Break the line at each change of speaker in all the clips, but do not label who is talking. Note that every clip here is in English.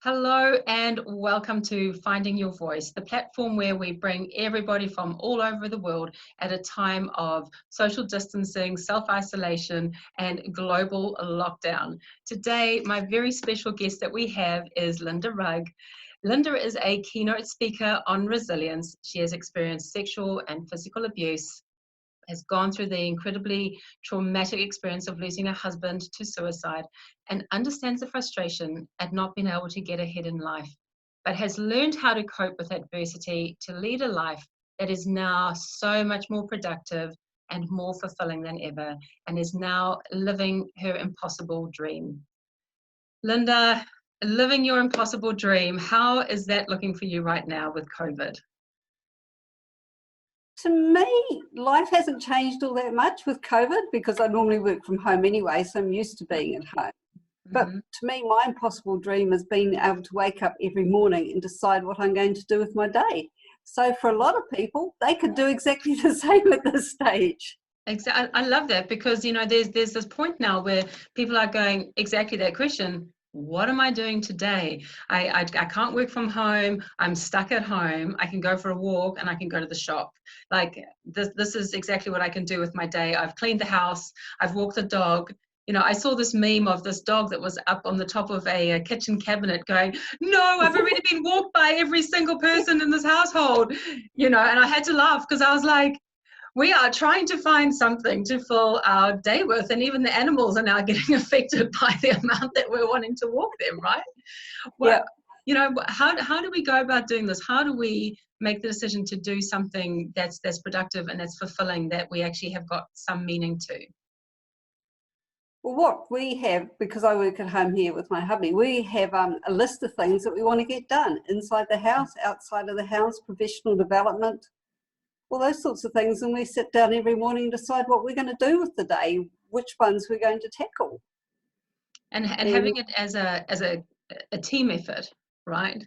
Hello and welcome to Finding Your Voice, the platform where we bring everybody from all over the world at a time of social distancing, self-isolation, and global lockdown. Today, my very special guest that we have is Linda Rugg. Linda is a keynote speaker on resilience. She has experienced sexual and physical abuse, has gone through the incredibly traumatic experience of losing her husband to suicide, and understands the frustration at not being able to get ahead in life, but has learned how to cope with adversity to lead a life that is now so much more productive and more fulfilling than ever, and is now living her impossible dream. Linda, living your impossible dream, how is that looking for you right now with COVID?
To me, life hasn't changed all that much with COVID because I normally work from home anyway, so I'm used to being at home. But to me, my impossible dream has been able to wake up every morning and decide what I'm going to do with my day. So for a lot of people, they could do exactly the same at this stage.
Exactly. I love that because, there's this point now where people are going exactly that question. What am I doing today? I can't work from home. I'm stuck at home. I can go for a walk and I can go to the shop. Like this is exactly what I can do with my day. I've cleaned the house. I've walked the dog. I saw this meme of this dog that was up on the top of a kitchen cabinet going, no, I've already been walked by every single person in this household, and I had to laugh because I was like, we are trying to find something to fill our day with, and even the animals are now getting affected by the amount that we're wanting to walk them, right? Well,
Yeah.
How do we go about doing this? How do we make the decision to do something that's productive and that's fulfilling, that we actually have got some meaning to?
Well, what we have, because I work at home here with my hubby, we have a list of things that we want to get done inside the house, outside of the house, professional development, all those sorts of things. And we sit down every morning and decide what we're going to do with the day, which ones we're going to tackle.
And having it as a team effort, right?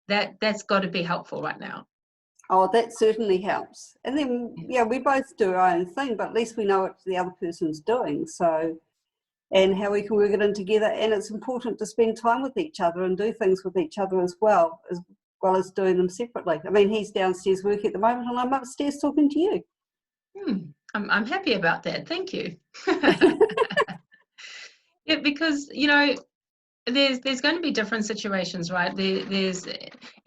That's got to be helpful right now.
Oh, that certainly helps. And then, we both do our own thing, but at least we know what the other person's doing. So, and how we can work it in together. And it's important to spend time with each other and do things with each other as well as doing them separately. I mean, he's downstairs working at the moment and I'm upstairs talking to you.
I'm happy about that. Thank you. Yeah, because, there's going to be different situations, right? There's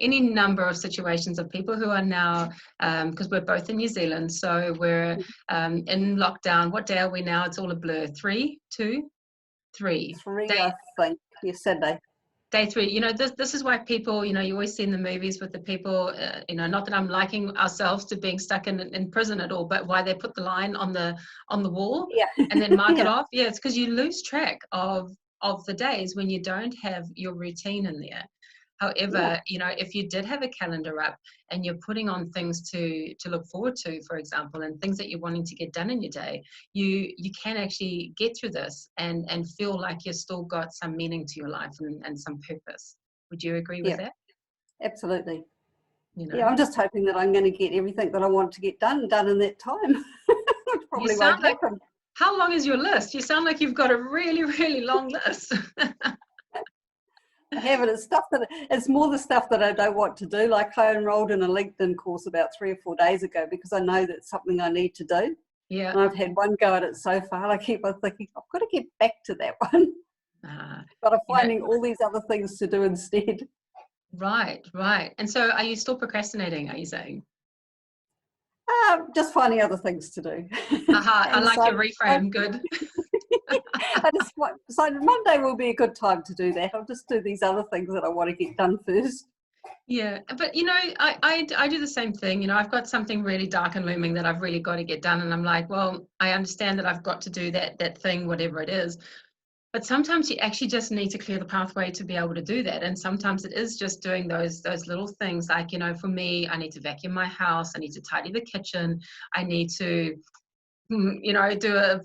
any number of situations of people who are now, because we're both in New Zealand, so we're in lockdown. What day are we now? It's all a blur. 3, 2, 3.
I think. Yes, Sunday.
Day 3. This is why people, you always see in the movies with the people, not that I'm liking ourselves to being stuck in prison at all, but why they put the line on the wall and then mark it off. Yeah, it's because you lose track of the days when you don't have your routine in there. However, if you did have a calendar up and you're putting on things to look forward to, for example, and things that you're wanting to get done in your day, you can actually get through this and feel like you've still got some meaning to your life and some purpose. Would you agree with that?
Absolutely. Yeah, I'm just hoping that I'm going to get everything that I want to get done in that time. Which probably won't happen.
How long is your list? You sound like you've got a really, really long list.
I have it. It's more the stuff that I don't want to do. Like I enrolled in a LinkedIn course about 3 or 4 days ago because I know that's something I need to do.
Yeah.
And I've had one go at it so far. I keep on thinking, I've got to get back to that one. But I'm finding all these other things to do instead.
Right. And so are you still procrastinating, are you saying?
Just finding other things to do.
I like your reframe. Good.
I just decided Monday will be a good time to do that. I'll just do these other things that I want to get done first.
Yeah, but I do the same thing. I've got something really dark and looming that I've really got to get done, and I'm like, well, I understand that I've got to do that thing, whatever it is. But sometimes you actually just need to clear the pathway to be able to do that. And sometimes it is just doing those little things like, for me, I need to vacuum my house. I need to tidy the kitchen. I need to, do 1, 2,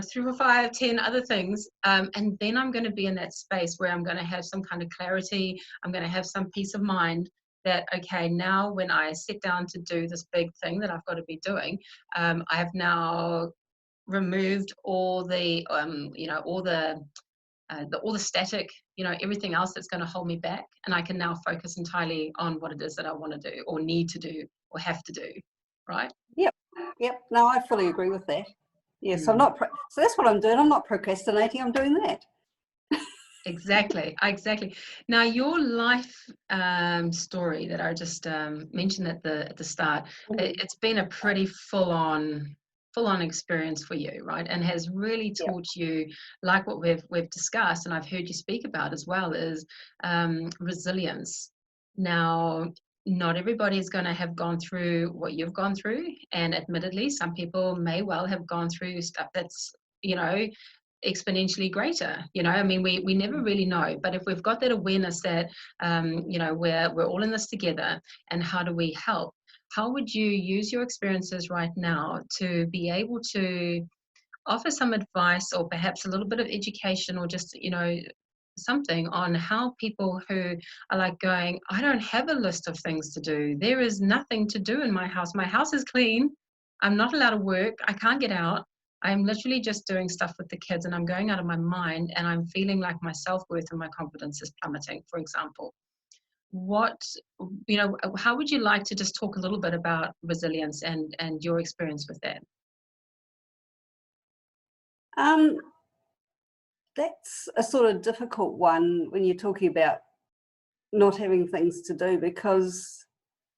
3, 4, 5, 10 other things. And then I'm going to be in that space where I'm going to have some kind of clarity. I'm going to have some peace of mind that, okay, now when I sit down to do this big thing that I've got to be doing, I have now removed all the all the static everything else that's going to hold me back, and I can now focus entirely on what it is that I want to do or need to do or have to do, right?
Yep. No, I fully agree with that. Yes, I'm
Mm.
not. So that's what I'm doing. I'm not procrastinating. I'm doing that.
Exactly. Now, your life story that I just mentioned at the start, it's been a pretty full-on experience for you, right? And has really
Yeah.
taught you, like what we've discussed, and I've heard you speak about as well, is resilience. Now, not everybody is going to have gone through what you've gone through, and admittedly, some people may well have gone through stuff that's, exponentially greater. I mean, we never really know, but if we've got that awareness that we're all in this together, and how do we help, how would you use your experiences right now to be able to offer some advice, or perhaps a little bit of education, or just something on how people who are like going, I don't have a list of things to do, there is nothing to do in my house is clean, I'm not allowed to work, I can't get out, I'm literally just doing stuff with the kids, and I'm going out of my mind, and I'm feeling like my self-worth and my confidence is plummeting, for example. What, how would you like to just talk a little bit about resilience and your experience with that?
Um, that's a sort of difficult one when you're talking about not having things to do, because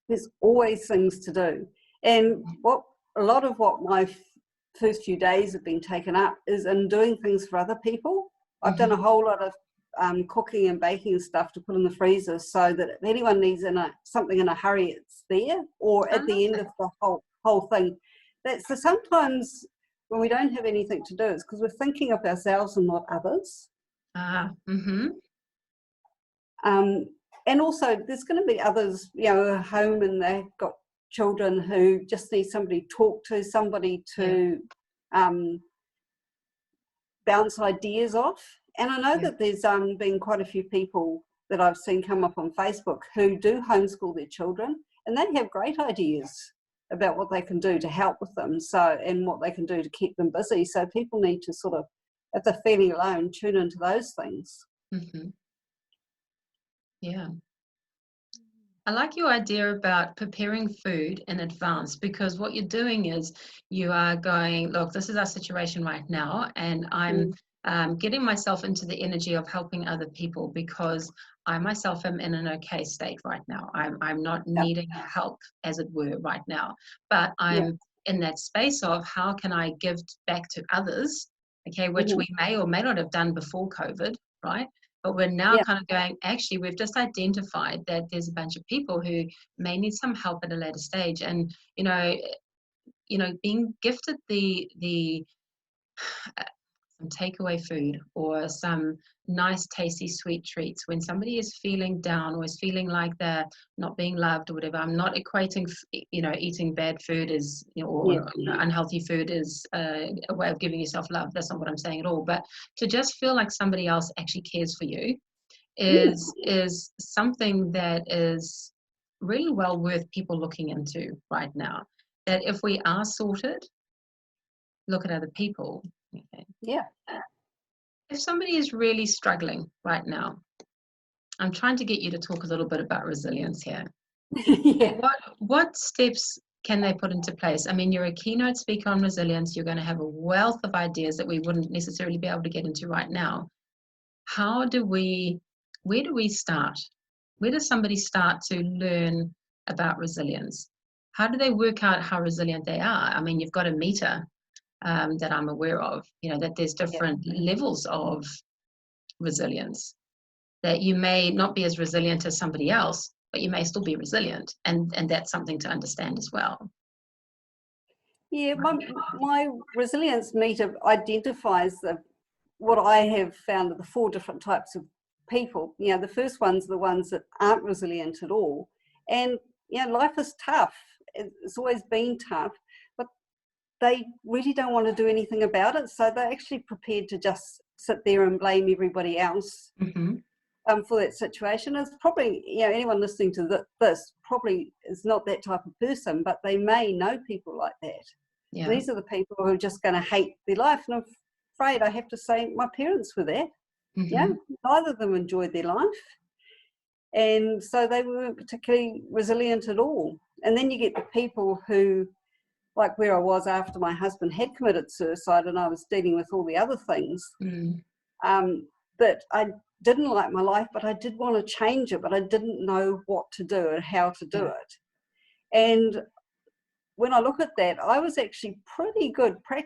there's always things to do. And a lot of what my first few days have been taken up is in doing things for other people. I've done a whole lot of cooking and baking stuff to put in the freezer, so that if anyone needs something in a hurry, it's there, or
I
at the
love
end
that.
of the whole thing. So sometimes when we don't have anything to do, it's because we're thinking of ourselves and not others.
Mm-hmm.
And also there's going to be others, at home, and they've got children who just need somebody to talk to, somebody to bounce ideas off. And I know that there's been quite a few people that I've seen come up on Facebook who do homeschool their children, and they have great ideas about what they can do to help with them, and what they can do to keep them busy. So people need to sort of, if they're feeling alone, tune into those things.
Mm-hmm. Yeah. I like your idea about preparing food in advance, because what you're doing is you are going, look, this is our situation right now, and I'm getting myself into the energy of helping other people, because I myself am in an okay state right now. I'm not needing help, as it were, right now, but I'm in that space of how can I give back to others, okay, which we may or may not have done before COVID, right? But we're now kind of going, actually, we've just identified that there's a bunch of people who may need some help at a later stage. And, being gifted the some takeaway food or some nice, tasty, sweet treats when somebody is feeling down or is feeling like they're not being loved or whatever. I'm not equating, eating bad food is, or unhealthy food is a way of giving yourself love. That's not what I'm saying at all. But to just feel like somebody else actually cares for you is something that is really well worth people looking into right now. That if we are sorted, look at other people. Okay.
Yeah.
If somebody is really struggling right now, I'm trying to get you to talk a little bit about resilience here. What steps can they put into place? I mean, you're a keynote speaker on resilience. You're going to have a wealth of ideas that we wouldn't necessarily be able to get into right now. Where do we start? Where does somebody start to learn about resilience? How do they work out how resilient they are? I mean, you've got a meter that I'm aware of, that there's different levels of resilience, that you may not be as resilient as somebody else, but you may still be resilient. And that's something to understand as well.
Yeah, my resilience meter identifies what I have found are the 4 different types of people. The first ones are the ones that aren't resilient at all. And, life is tough. It's always been tough, but they really don't want to do anything about it. So they're actually prepared to just sit there and blame everybody else for that situation. It's probably, anyone listening to this probably is not that type of person, but they may know people like that.
Yeah.
These are the people who are just going to hate their life. And I'm afraid I have to say my parents were that. Yeah, neither of them enjoyed their life. And so they weren't particularly resilient at all. And then you get the people who, like where I was after my husband had committed suicide and I was dealing with all the other things, that I didn't like my life, but I did want to change it, but I didn't know what to do and how to do it. And when I look at that, I was actually pretty good. I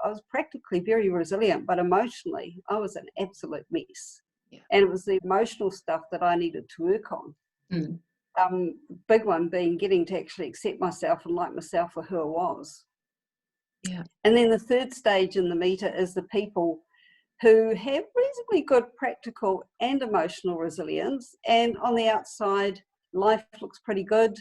was practically very resilient, but emotionally, I was an absolute mess. Yeah. And it was the emotional stuff that I needed to work on. Big one being getting to actually accept myself and like myself for who I was. Yeah. And then the third stage in the meter is the people who have reasonably good practical and emotional resilience, and on the outside, life looks pretty good.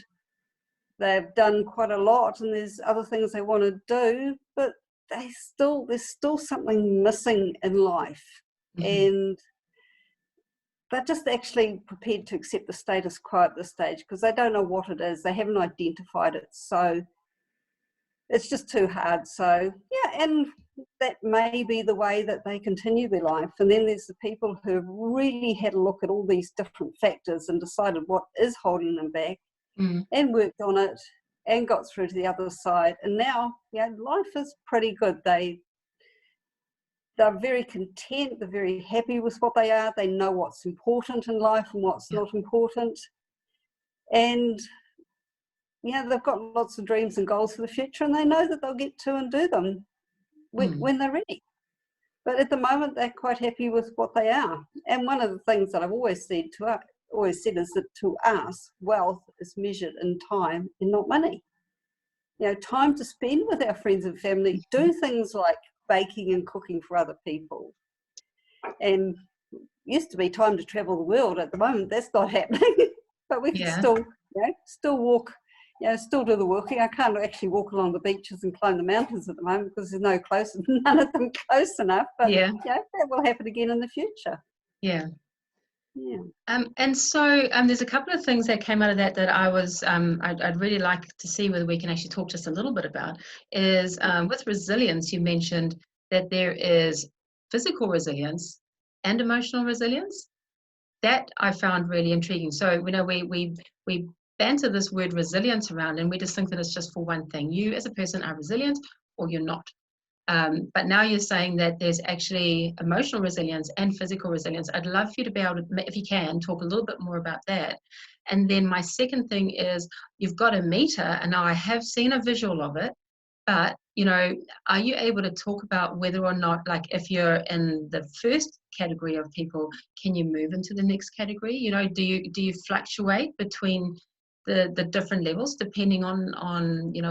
They've done quite a lot and there's other things they want to do, but there's still something missing in life. And they're just actually prepared to accept the status quo at this stage because they don't know what it is. They haven't identified it. So it's just too hard. So, yeah, and that may be the way that they continue their life. And then there's the people who have really had a look at all these different factors and decided what is holding them back and worked on it and got through to the other side. And now, life is pretty good. They're very content. They're very happy with what they are. They know what's important in life and what's not important. And they've got lots of dreams and goals for the future, and they know that they'll get to and do them when they're ready. But at the moment, they're quite happy with what they are. And one of the things that I've always said is that to us, wealth is measured in time and not money. Time to spend with our friends and family, do things like baking and cooking for other people. And used to be time to travel the world. At the moment, that's not happening. But we can still walk, still do the walking. I can't actually walk along the beaches and climb the mountains at the moment because there's none of them close enough. But that will happen again in the future.
Yeah. And so there's a couple of things that came out of that I was I'd really like to see whether we can actually talk just a little bit about is with resilience. You mentioned that there is physical resilience and emotional resilience. That I found really intriguing. So we banter this word resilience around, and we just think that it's just for one thing. You as a person are resilient, or you're not. But now you're saying that there's actually emotional resilience and physical resilience. I'd love for you to be able to, if you can, talk a little bit more about that. And then my second thing is you've got a meter, and now I have seen a visual of it, but, are you able to talk about whether or not, like if you're in the first category of people, can you move into the next category? Do you fluctuate between the different levels depending on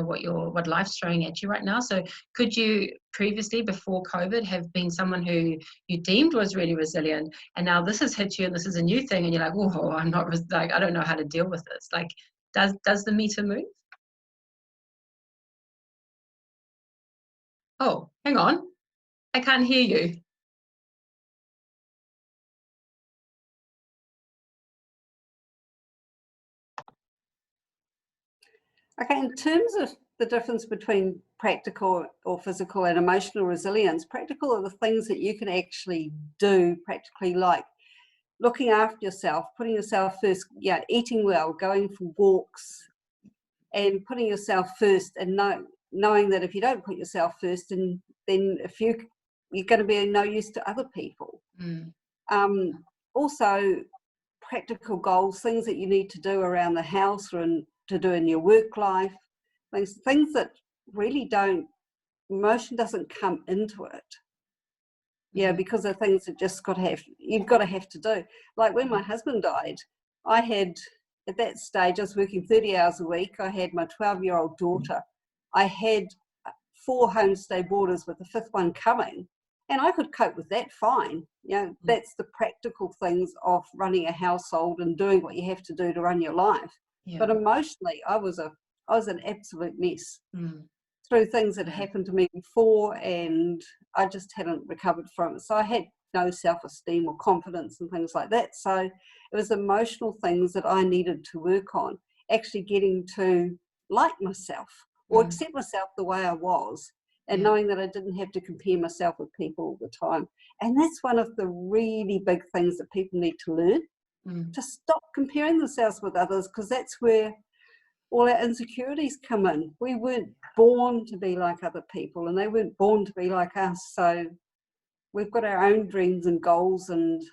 what life's throwing at you right now? So could you previously, before COVID, have been someone who you deemed was really resilient, and now this has hit you and this is a new thing and you're like, oh, I'm not, like, I don't know how to deal with this? Like, does the meter move? Oh, hang on, I can't hear you.
Okay, in terms of the difference between practical or physical and emotional resilience, practical are the things that you can actually do practically, like looking after yourself, putting yourself first, eating well, going for walks, and putting yourself first, and knowing that if you don't put yourself first, then you're going to be no use to other people. Also, practical goals, things that you need to do around the house or to do in your work life, things that really emotion doesn't come into it. Because they're things that you've got to have to do. Like when my husband died, at that stage, I was working 30 hours a week. I had my 12-year-old daughter. I had 4 homestay boarders with the 5th one coming, and I could cope with that fine. That's the practical things of running a household and doing what you have to do to run your life. But emotionally, I was an absolute mess through things that happened to me before, and I just hadn't recovered from it. So I had no self-esteem or confidence and things like that. So it was emotional things that I needed to work on, actually getting to like myself or accept myself the way I was, and knowing that I didn't have to compare myself with people all the time. And that's one of the really big things that people need to learn, to stop comparing themselves with others, because that's where all our insecurities come in. We weren't born to be like other people, and they weren't born to be like us. So we've got our own dreams and goals and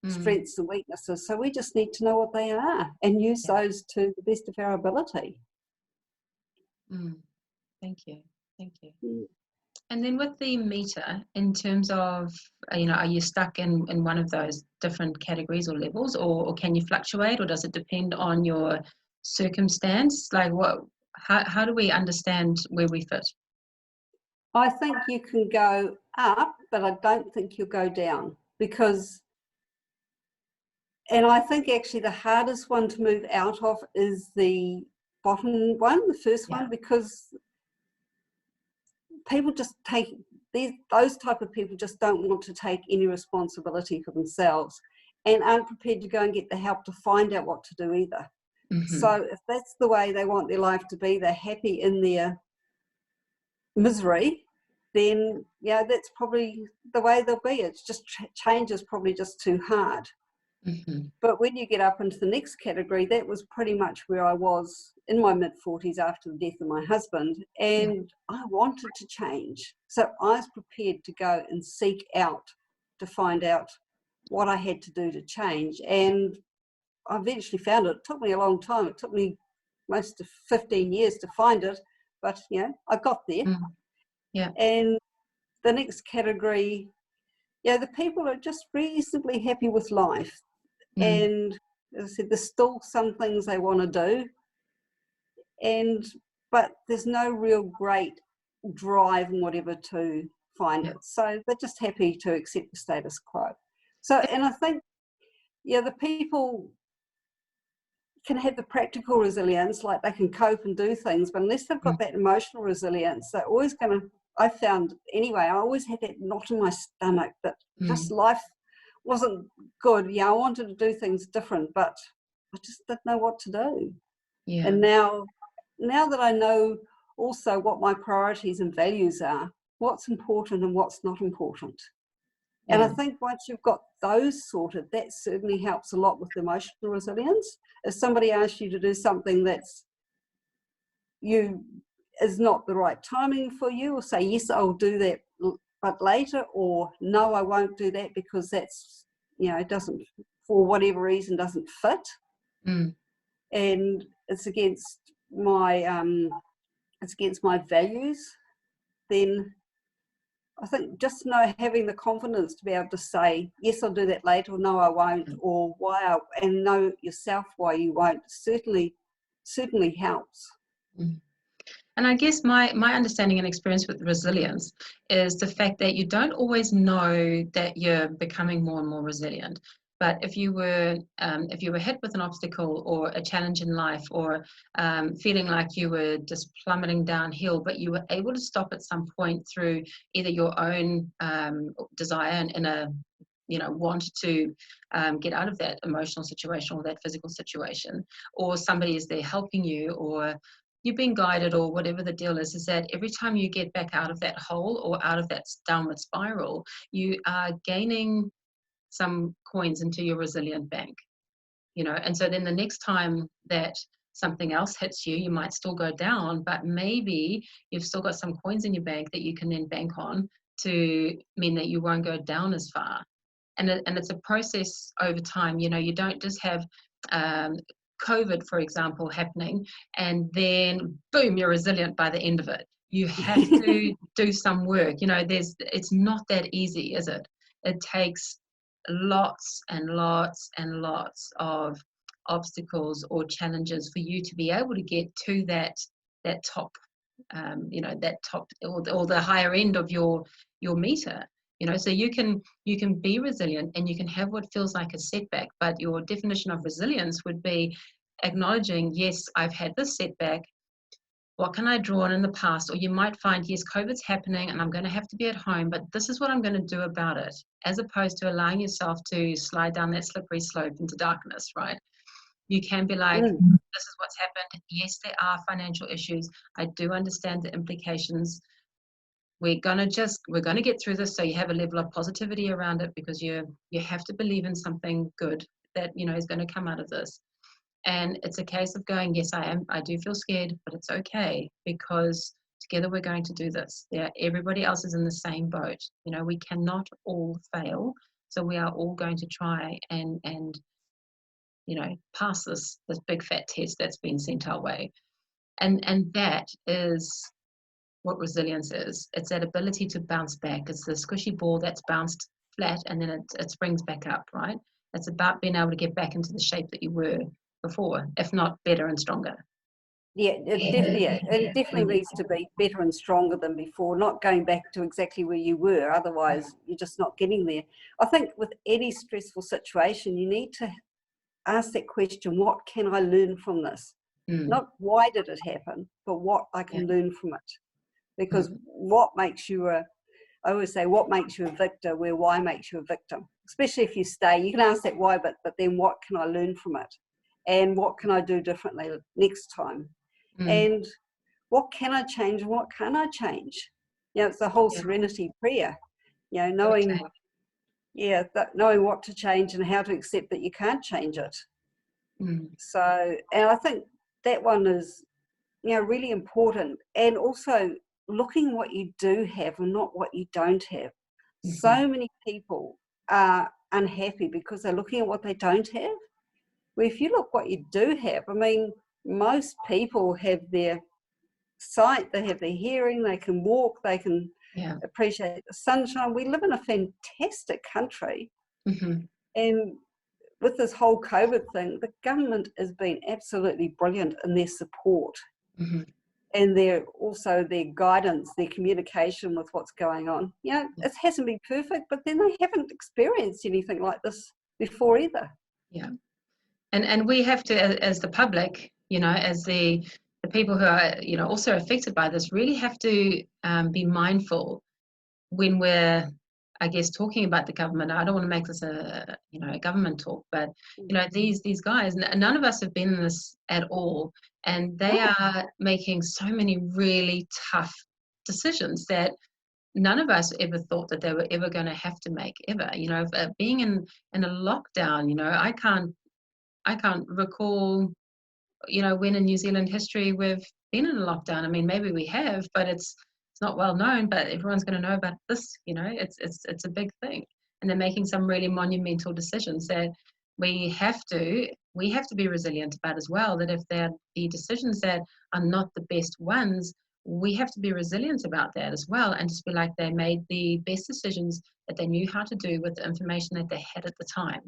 strengths and weaknesses. So we just need to know what they are and use those to the best of our ability.
Thank you. And then with the meter, in terms of, are you stuck in one of those different categories or levels, or can you fluctuate, or does it depend on your circumstance? Like how do we understand where we fit?
I think you can go up, but I don't think you'll go down, and I think actually the hardest one to move out of is the bottom one, the first one, because people just those type of people just don't want to take any responsibility for themselves and aren't prepared to go and get the help to find out what to do either. So if that's the way they want their life to be, they're happy in their misery, then that's probably the way they'll be. It's just change is probably just too hard. But when you get up into the next category, that was pretty much where I was in my mid-40s after the death of my husband, and I wanted to change. So I was prepared to go and seek out to find out what I had to do to change, and I eventually found it. It took me a long time. It took me most of 15 years to find it, but I got there. And the next category, the people are just reasonably happy with life. And as I said, there's still some things they want to do, but there's no real great drive and whatever to find it. So they're just happy to accept the status quo. So, and I think, the people can have the practical resilience, like they can cope and do things, but unless they've got that emotional resilience, they're always going to, I found anyway, I always had that knot in my stomach that just life wasn't good. I wanted to do things different, but I just didn't know what to do. And now that I know also what my priorities and values are, what's important and what's not important. And I think once you've got those sorted, that certainly helps a lot with emotional resilience. If somebody asks you to do something that's is not the right timing for you, or say, yes, I'll do that, but later, or no, I won't do that because that's, it doesn't, for whatever reason, doesn't fit. And it's against my values, then I think just having the confidence to be able to say, yes, I'll do that later, or no, I won't, or why, and know yourself why you won't, certainly helps.
And I guess my understanding and experience with resilience is the fact that you don't always know that you're becoming more and more resilient. But if you were hit with an obstacle or a challenge in life, or feeling like you were just plummeting downhill, but you were able to stop at some point through either your own desire and a want to get out of that emotional situation or that physical situation, or somebody is there helping you, or you're being guided, or whatever the deal is that every time you get back out of that hole or out of that downward spiral, you are gaining some coins into your resilient bank, and so then the next time that something else hits you, you might still go down, but maybe you've still got some coins in your bank that you can then bank on to mean that you won't go down as far. And it's a process over time. You don't just have COVID, for example, happening and then boom, you're resilient by the end of it. You have to do some work. It's not that easy, is it? It takes lots and lots and lots of obstacles or challenges for you to be able to get to that top, that top or the higher end of your meter. So you can be resilient and you can have what feels like a setback, but your definition of resilience would be acknowledging, yes, I've had this setback. What can I draw on in the past? Or you might find, yes, COVID's happening and I'm going to have to be at home, but this is what I'm going to do about it, as opposed to allowing yourself to slide down that slippery slope into darkness, right? You can be like, this is what's happened. Yes, there are financial issues. I do understand the implications. we're gonna get through this. So you have a level of positivity around it, because you have to believe in something good that, you know, is going to come out of this. And it's a case of going, yes, I do feel scared, but it's okay, because together we're going to do this. Yeah, everybody else is in the same boat. You know, we cannot all fail. So we are all going to try and you know, pass this big fat test that's been sent our way. And that is what resilience is. It's that ability to bounce back. It's the squishy ball that's bounced flat and then it springs back up, right? It's about being able to get back into the shape that you were before, if not better and stronger.
Yeah, it definitely needs to be better and stronger than before, not going back to exactly where you were. Otherwise, you're just not getting there. I think with any stressful situation, you need to ask that question, what can I learn from this? Not why did it happen, but what I can learn from it. Because what makes you I always say, what makes you a victor, where why makes you a victim. Especially if you stay, you can ask that why, but then what can I learn from it? And what can I do differently next time? And what can I change and what can't I change? You know, it's the whole serenity prayer, you know, knowing, knowing what to change and how to accept that you can't change it. So, and I think that one is, you know, really important. And also looking what you do have and not what you don't have. So many people are unhappy because they're looking at what they don't have. Well, if you look what you do have, I mean, most people have their sight, they have their hearing, they can walk, they can appreciate the sunshine. We live in a fantastic country. And with this whole COVID thing, the government has been absolutely brilliant in their support and their guidance, their communication with what's going on. You know, it hasn't been perfect, but then they haven't experienced anything like this before either.
Yeah. And we have to, as the public, you know, as the people who are, you know, also affected by this, really have to be mindful when we're, I guess, talking about the government. I don't want to make this a government talk, but you know, these guys, none of us have been in this at all, and they are making so many really tough decisions that none of us ever thought that they were ever going to have to make, ever. You know, being in a lockdown, you know, I can't recall, you know, when in New Zealand history we've been in a lockdown. I mean, maybe we have, but it's not well known, but everyone's going to know about this. You know, it's a big thing. And they're making some really monumental decisions that we have to be resilient about as well, that if they're the decisions that are not the best ones, we have to be resilient about that as well, and just be like, they made the best decisions that they knew how to do with the information that they had at the time.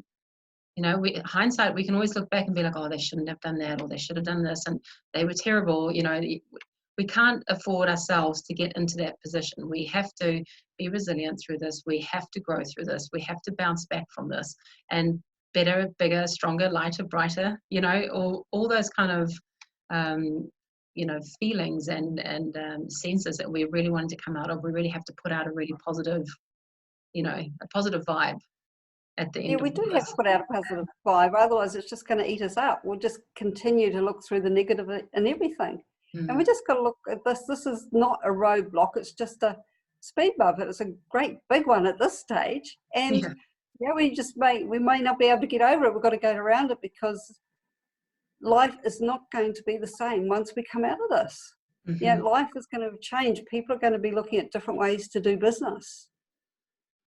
You know, hindsight, we can always look back and be like, oh, they shouldn't have done that, or they should have done this, and they were terrible. You know, we can't afford ourselves to get into that position. We have to be resilient through this. We have to grow through this. We have to bounce back from this, and better, bigger, stronger, lighter, brighter, you know, all those kind of, you know, feelings and senses that we really wanted to come out of. We really have to put out a really positive, you know, a positive vibe at the end.
Yeah, we do have to put out a positive vibe, otherwise it's just going to eat us up. We'll just continue to look through the negative and everything. And we just got to look at this. This is not a roadblock, it's just a speed bump. It's a great big one at this stage. And we may not be able to get over it. We've got to go around it, because life is not going to be the same once we come out of this. Yeah, life is going to change. People are going to be looking at different ways to do business.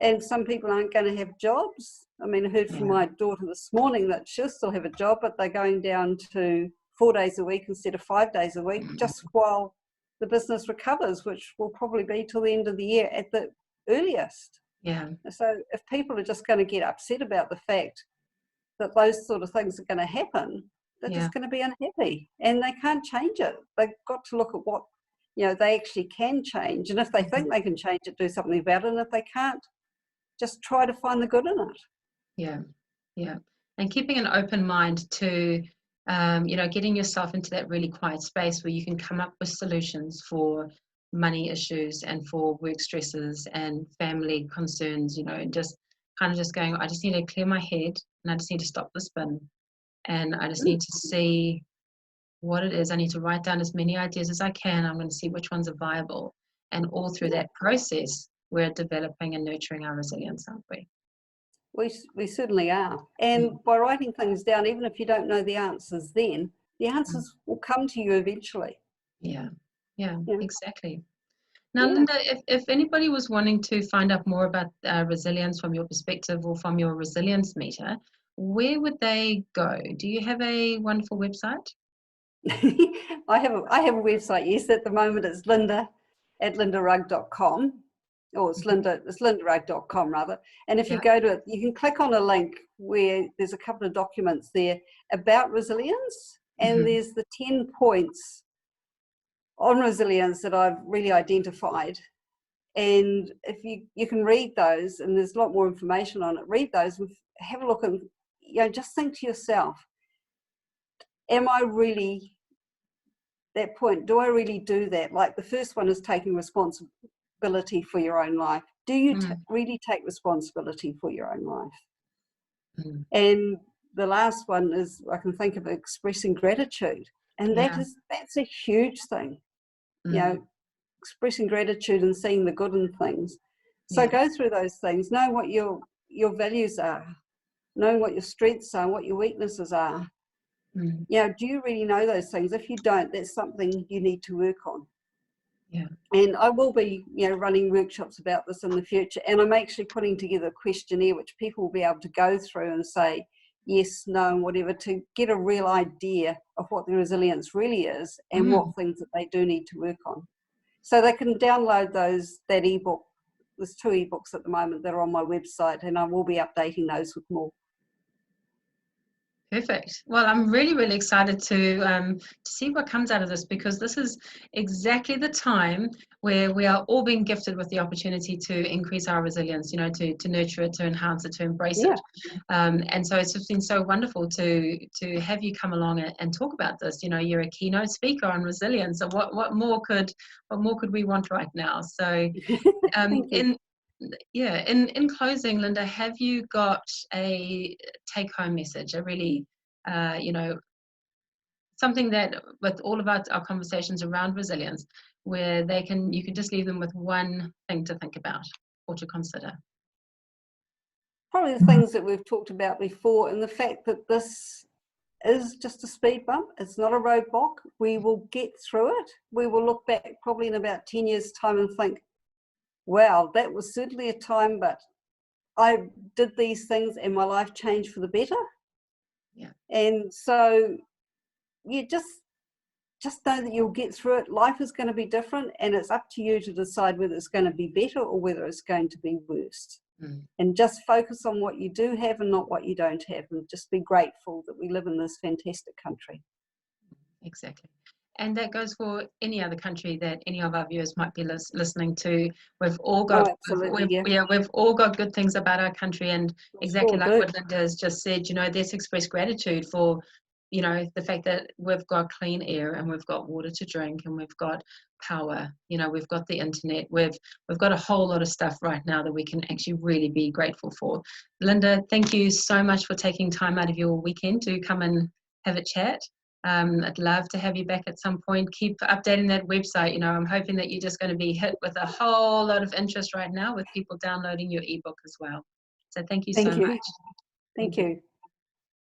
And some people aren't going to have jobs. I mean, I heard from my daughter this morning that she'll still have a job, but they're going down to 4 days a week instead of 5 days a week, just while the business recovers, which will probably be till the end of the year at the earliest.
Yeah.
So if people are just going to get upset about the fact that those sort of things are going to happen, they're just going to be unhappy, and they can't change it. They've got to look at what, you know, they actually can change. And if they think they can change it, do something about it. And if they can't, just try to find the good in it.
Yeah. And keeping an open mind to, you know, getting yourself into that really quiet space where you can come up with solutions for money issues and for work stresses and family concerns, you know, and just kind of just going, I just need to clear my head, and I just need to stop the spin, and I just need to see what it is. I need to write down as many ideas as I can. I'm going to see which ones are viable. And all through that process, we're developing and nurturing our resilience, aren't we?
We certainly are. And by writing things down, even if you don't know the answers then, the answers will come to you eventually.
Yeah, exactly. Now,
Yeah.
Linda, if anybody was wanting to find out more about resilience from your perspective or from your resilience meter, where would they go? Do you have a wonderful website?
I have a website, yes, at the moment it's linda@lindarugg.com, or it's lindarugg.com rather. And if you go to it, you can click on a link where there's a couple of documents there about resilience, and there's the 10 points on resilience that I've really identified. And if you can read those, and there's a lot more information on it, read those and have a look, and just think to yourself, am I really that point? Do I really do that? Like the first one is taking responsibility for your own life. Do you really take responsibility for your own life? And the last one is, I can think of expressing gratitude, and that's a huge thing. Expressing gratitude and seeing the good in things. So go through those things, know what your values are, know what your strengths are, what your weaknesses are. Do you really know those things? If you don't, that's something you need to work on. And I will be running workshops about this in the future, and I'm actually putting together a questionnaire which people will be able to go through and say yes, no, and whatever, to get a real idea of what the resilience really is and what things that they do need to work on. So they can download that ebook. There's 2 ebooks at the moment that are on my website, and I will be updating those with more.
Perfect. Well, I'm really, really excited to see what comes out of this, because this is exactly the time where we are all being gifted with the opportunity to increase our resilience, to nurture it, to enhance it, to embrace it. And so it's just been so wonderful to have you come along and talk about this. You're a keynote speaker on resilience. So what more could we want right now? So in closing, Linda, have you got a take-home message, a really, something that with all of our conversations around resilience, where you can just leave them with one thing to think about or to consider?
Probably the things that we've talked about before, and the fact that this is just a speed bump. It's not a roadblock. We will get through it. We will look back probably in about 10 years' time and think, wow, that was certainly a time, but I did these things and my life changed for the better. And so you just know that you'll get through it. Life is going to be different, and it's up to you to decide whether it's going to be better or whether it's going to be worse. And just focus on what you do have and not what you don't have, and just be grateful that we live in this fantastic country.
Exactly. And that goes for any other country that any of our viewers might be listening to. We've all got, we've all got good things about our country, and exactly like what Linda has just said, let's express gratitude for, the fact that we've got clean air and we've got water to drink and we've got power. We've got the internet. We've got a whole lot of stuff right now that we can actually really be grateful for. Linda, thank you so much for taking time out of your weekend to come and have a chat. I'd love to have you back at some point. Keep updating that website. I'm hoping that you're just going to be hit with a whole lot of interest right now with people downloading your ebook as well. So thank you so much.
Thank you.